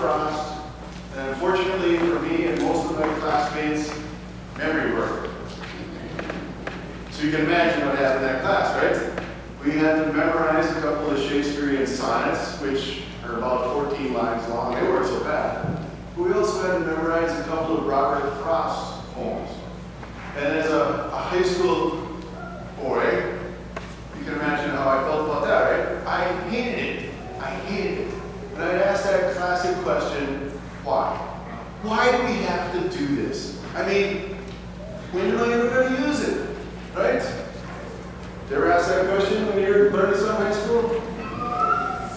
Frost, and unfortunately for me and most of my classmates, memory work. So you can imagine what happened in that class, right? We had to memorize a couple of Shakespearean sonnets, which are about 14 lines long. They weren't so bad. But we also had to memorize a couple of Robert Frost poems. And as a high school boy, you can imagine how I felt about that, right? I hated it. I hated it. And I'd ask that classic question, why? Why do we have to do this? I mean, when am I ever going to use it? Right? Did you ever ask that question when you were learning some high school?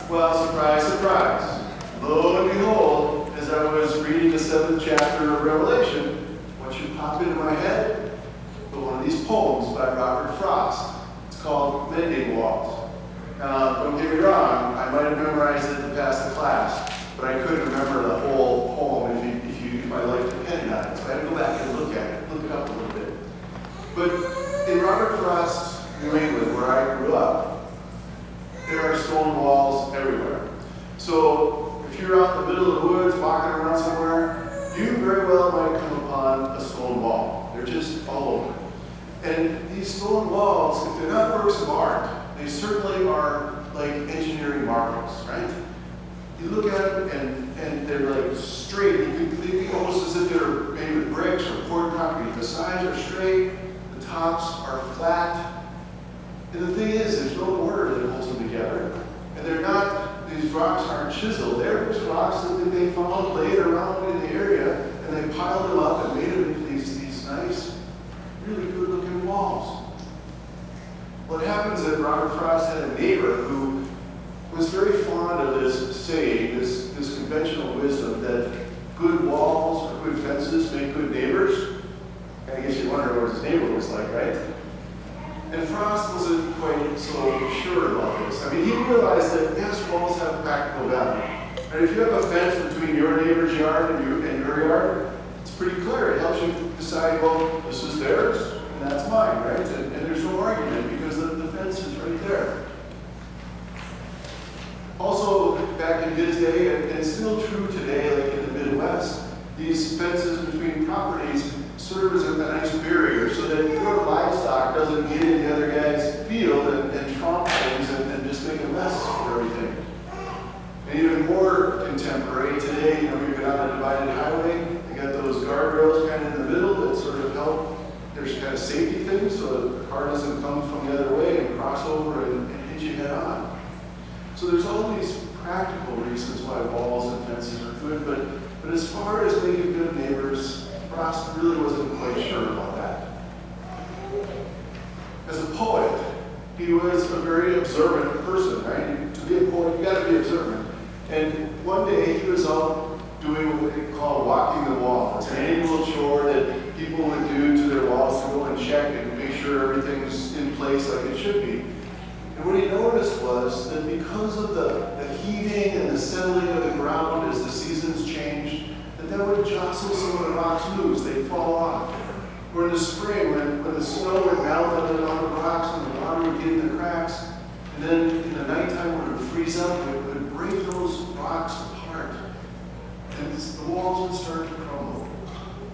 Well, surprise, surprise. Lo and behold, as I was reading the 7th chapter of Revelation, what should pop into my head? But one of these poems by Robert Frost. It's called Mending Walls. Don't get me wrong, I might have memorized it to pass the class, but I couldn't remember the whole poem if my life depended on it. So I had to go back and look it up a little bit. But in Robert Frost's New England, where I grew up, there are stone walls everywhere. So if you're out in the middle of the woods, walking around somewhere, you very well might come upon a stone wall. They're just all over. And these stone walls, if they're not works of art, they certainly are like engineering marvels, right? You look at them and they're like straight. You can think almost as if they're made with bricks or poured concrete. The sides are straight, the tops are flat. And the thing is, there's no mortar that holds them together. And they're not, these rocks aren't chiseled. They're just rocks that they found laid around in the area, and they piled them up and made them into these nice, really good looking walls. What happens is that Robert Frost had a neighbor who was very fond of this saying, this conventional wisdom that good walls or good fences make good neighbors. I guess you wonder what his neighbor was like, right? And Frost wasn't quite so sure about this. I mean, he realized that yes, walls have practical value. And if you have a fence between your neighbor's yard and your yard, it's pretty clear. It helps you decide, well, this is theirs and that's mine, right? And there's no argument because the fence is right there. Also, back in his day, and still true today, like in the Midwest, these fences between properties serve as a nice barrier so that your livestock doesn't get in the other guy's field and tromp things and just make a mess of everything. And even more contemporary, today, you've got on a divided highway, you got those guardrails kind of in the middle that sort of help. There's kind of safety things so the car doesn't come from the other way and cross over and hit you head on. So there's all these practical reasons why walls and fences are good, but as far as making good neighbors, Frost really wasn't quite sure about that. As a poet, he was a very observant person, right? To be a poet, you got to be observant. And one day he was out doing what they call walking the wall. It's an annual chore that people would do to their walls to go and check and make sure everything's in place like it should be. And what he noticed was that because of the heaving and the settling of the ground as the seasons changed, that would jostle some of the rocks loose. They'd fall off. Or in the spring, when the snow would melt on the rocks and the water would get in the cracks, and then in the nighttime when it would freeze up, it would break those rocks apart. And the walls would start to crumble.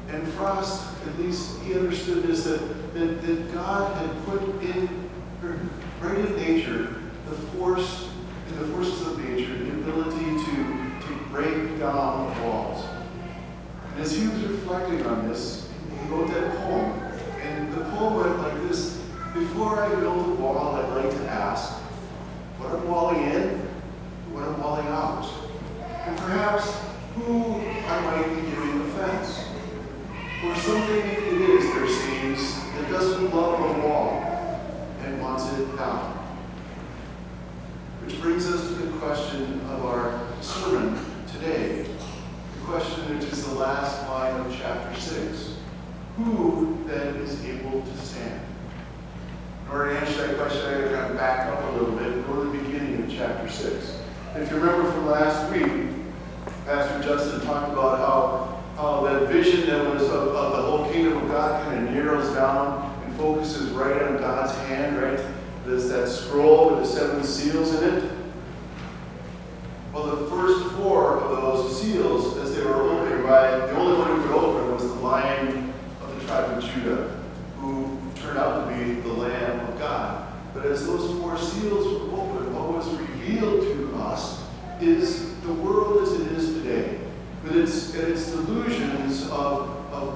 And Frost, at least he understood this, that God had put in, right in nature, the forces of nature, the ability to break down walls. And as he was reflecting on this, he wrote that poem. And the poem went like this: before I build a wall, I'd like to ask what I'm walling in, what I'm walling out. And perhaps who I might be giving offense. Or something it is, there seems, that doesn't love a wall and wants it down. Which brings us to the question of our sermon today. The question which is the last line of chapter 6. Who then is able to stand? In order to answer that question, I got to back up a little bit and go to the beginning of chapter 6. If you remember from last week, Pastor Justin talked about how that vision that was of the whole kingdom of God kind of narrows down and focuses right on God's hand, right? There's that scroll with the 7 seals in it. Well, the first 4 of those seals its delusions of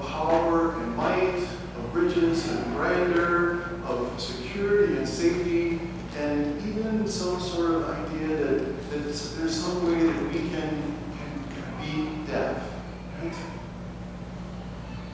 power and might, of riches and grandeur, of security and safety, and even some sort of idea that there's some way that we can beat death. Right?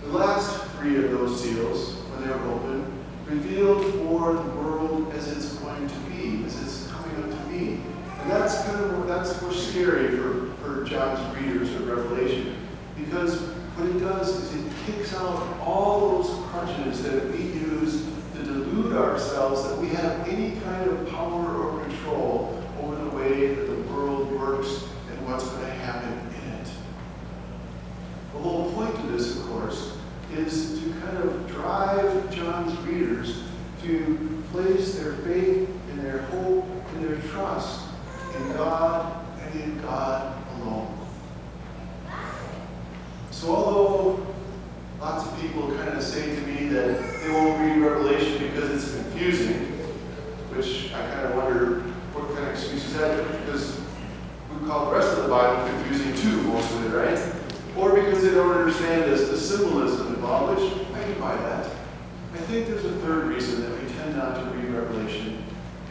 The last three of those seals, when they were opened, revealed for the world as it's going to be, as it's coming up to be. And that's more scary for John's readers of Revelation, because what it does is it kicks out all those crutches that we use to delude ourselves that we have any kind of power or control over the way that the world works and what's going to happen in it. The whole point of this, of course, is to kind of drive John's readers to place their faith and their hope and their trust in God and in God alone. So although lots of people kind of say to me that they won't read Revelation because it's confusing, which I kind of wonder what kind of excuse is that, because we call the rest of the Bible confusing too, most of it, right? Or because they don't understand the symbolism involved, which I can buy that. I think there's a third reason that we tend not to read Revelation,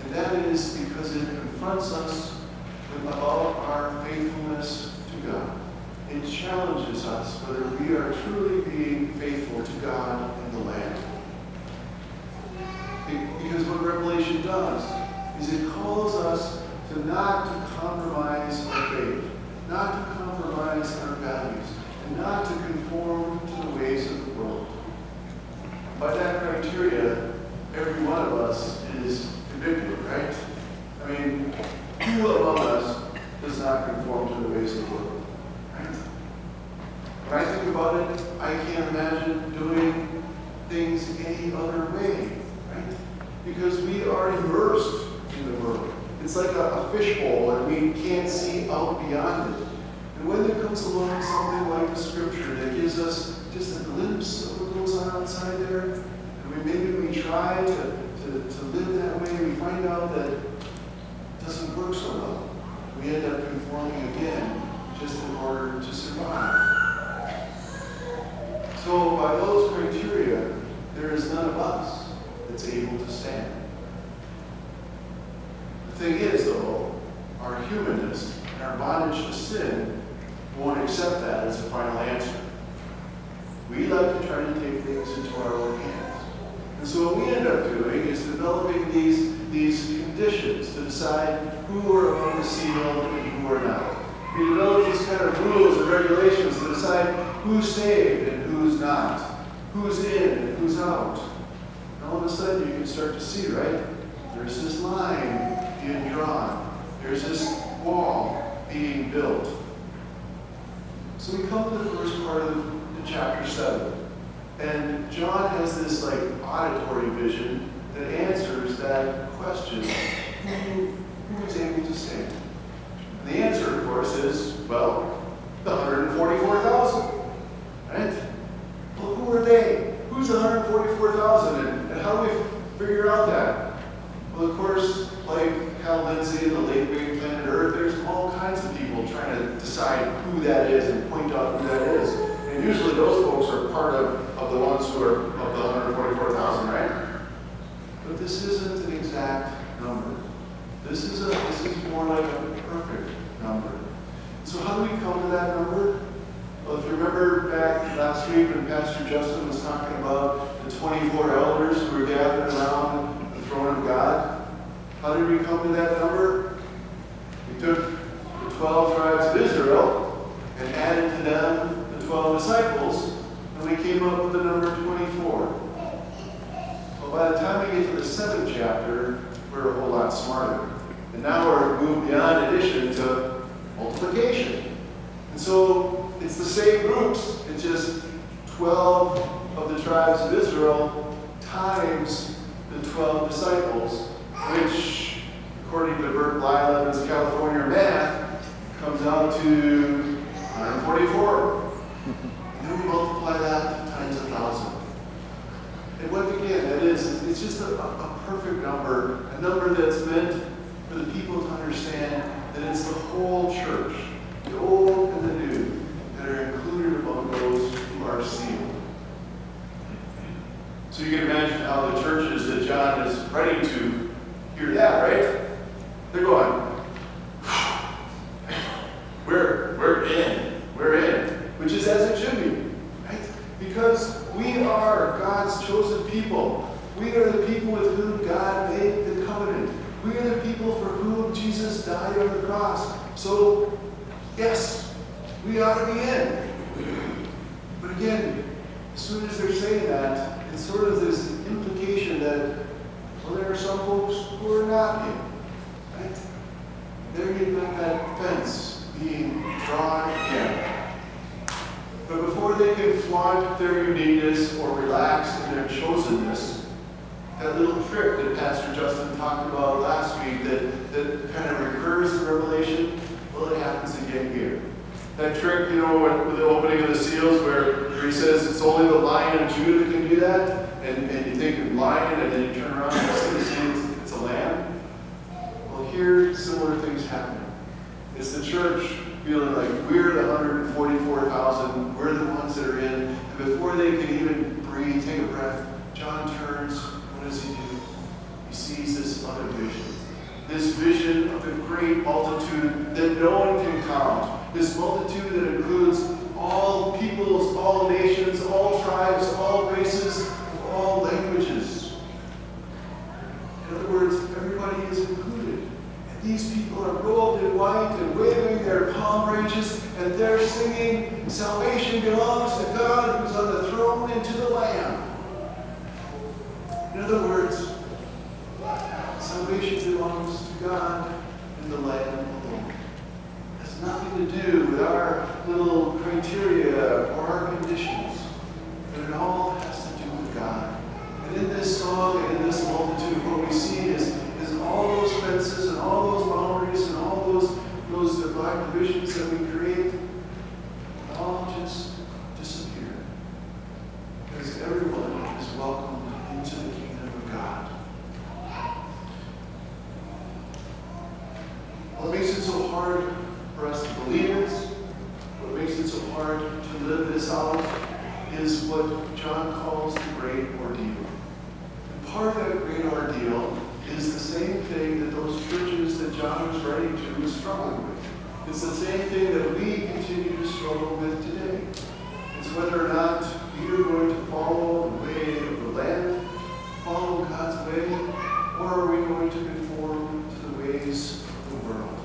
and that is because it confronts us about our faithfulness to God. It challenges us whether we are truly being faithful to God and the Lamb. Because what Revelation does is it calls us to not to compromise our faith, not to compromise our values, and not to conform to the ways of the world. By that criteria, every one of us is convicted, right? I mean, who among us does not conform to the ways of the world? Right? When I think about it, I can't imagine doing things any other way, right? Because we are immersed in the world. It's like a fishbowl, and we can't see out beyond it. And when there comes along something like the Scripture that gives us just a glimpse of what goes on outside there, and maybe we try to live that way, we find out that it doesn't work so well. We end up conforming again just in order to survive. So by those criteria, there is none of us that's able to stand. The thing is, though, our humanness and our bondage to sin won't accept that as a final answer. We like to try to take things into our own hands. And so what we end up doing is developing these conditions to decide who are among the sealed and who are not. We develop these kind of rules and regulations to decide who's saved and who's not, who's in and who's out. And all of a sudden you can start to see, right? There's this line being drawn. There's this wall being built. So we come to the first part of the chapter 7. And John has this like auditory vision that answers that question, who is able to stand? And the answer, of course, is, well, the 144,000. Right? Well, who are they? Who's the 144,000? And how do we figure out that? Well, of course, like Hal Lindsey and the late great Planet Earth, there's all kinds of people trying to decide who that is and point out who that is. And usually those folks are part of the ones who are of the 144,000, right? But this isn't an exact number. This is more like a perfect number. So how do we come to that number? Well, if you remember back last week when Pastor Justin was talking about the 24 elders who were gathered around the throne of God, how did we come to that number? We took the 12 tribes of Israel and added to them the 12 disciples, and we came up with the number 24. Well, by the time we get to the 7th chapter, we're a whole lot smarter. And now we're moved beyond addition to multiplication. And so it's the same groups. It's just 12 of the tribes of Israel times the 12 disciples, which, according to Bert Blyleven's California math, comes out to 144. And then we multiply that times 1,000. And what, again, that is, it's just a perfect number, a number that's meant for the people to understand that it's the whole church, the old and the new, that are we're in, which is as it should be, right? Because we are God's chosen people. We are the people with whom God made the covenant. We are the people for whom Jesus died on the cross. So, yes, we ought to be in. But again, as soon as they're saying that, it's sort of this implication that, well, there are some folks who are not in, right? They're getting like that fence being drawn in. But before they can flaunt their uniqueness or relax in their chosenness, that little trick that Pastor Justin talked about last week that kind of recurs in Revelation, well, it happens again here. That trick, with the opening of the seals where he says it's only the Lion of Judah that can do that, and you think of lion, and then you turn around and you see it's a lamb. Well, here, similar things happen. It's the church feeling like we're the 144,000, we're the ones that are in, and before they can even breathe, take a breath, John turns. What does he do? He sees this other vision. This vision of the great multitude that no one can count. This multitude that includes all peoples, all nations, all tribes, all races, all languages. In other words, everybody is included. And these people are robed in white and waving their palm branches, and they're singing, "Salvation belongs to God who's on the throne and to the Lamb." In other words, salvation belongs to God and the Lamb alone. It has nothing to do with our little criteria or our conditions, but it all has to do with God. And in this song and in this multitude, what we see is all those fences and all those boundaries and all those divine divisions that we create, all just disappear. Because everyone is welcomed into the kingdom of God. What makes it so hard for us to believe this, what makes it so hard to live this out, is what John calls the great ordeal. And part of that great ordeal is the same thing that those churches that John was writing to was struggling with. It's the same thing that we continue to struggle with today. It's whether or not we are going to follow the way of the Lamb, follow God's way, or are we going to conform to the ways of the world?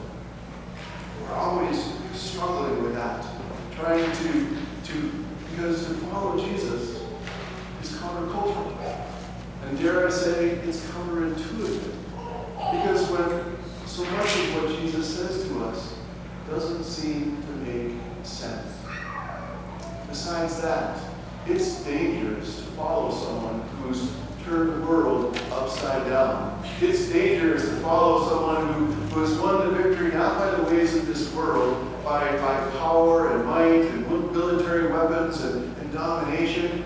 We're always struggling with that, trying because to follow Jesus is countercultural. And dare I say, it's counterintuitive. Because when so much of what Jesus says to us doesn't seem to make sense. Besides that, it's dangerous to follow someone who's turned the world upside down. It's dangerous to follow someone who has won the victory not by the ways of this world, by power and might and military weapons and domination,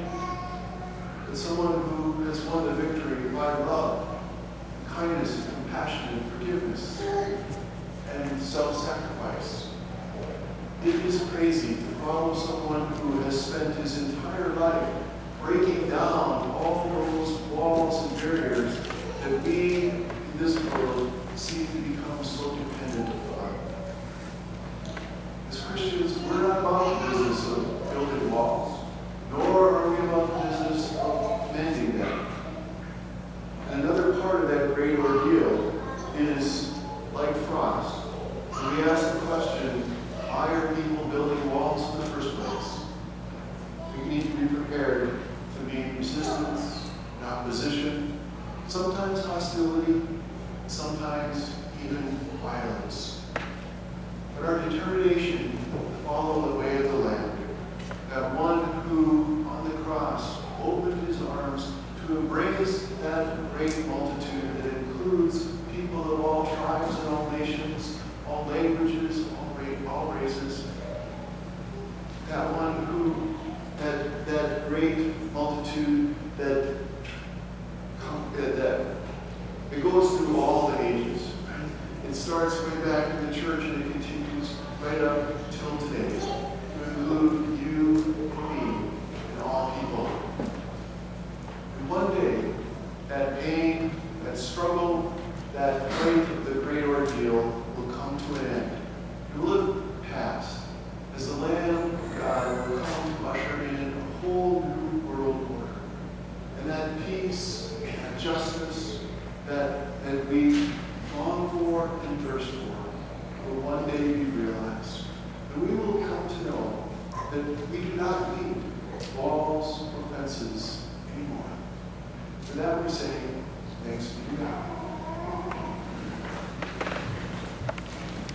but someone who has won the victory by love, kindness, and compassion, and forgiveness, and self-sacrifice. It is crazy to follow someone who has spent his entire life breaking down all those walls and barriers that we in this world seem to become so dependent upon. As Christians, we're not about the business of building walls, nor are we about the business of mending them. And another part of that great ordeal is like frost. And we ask the question, why are people building walls in the first place? We need to be prepared to meet resistance and opposition, sometimes hostility, sometimes even violence. But our determination to follow the way of the Lamb, that one who on the cross opened his arms to embrace that great multitude that includes people of all tribes and all nations, all languages, all races, that one who, that great multitude that it goes through all the ages. Right? It starts way back in the church and it continues right up till today, to include you and me and all people. And one day, that pain, that struggle, that weight of the great ordeal will come to an end. It will have passed as the Lamb For that we say, thanks be to God.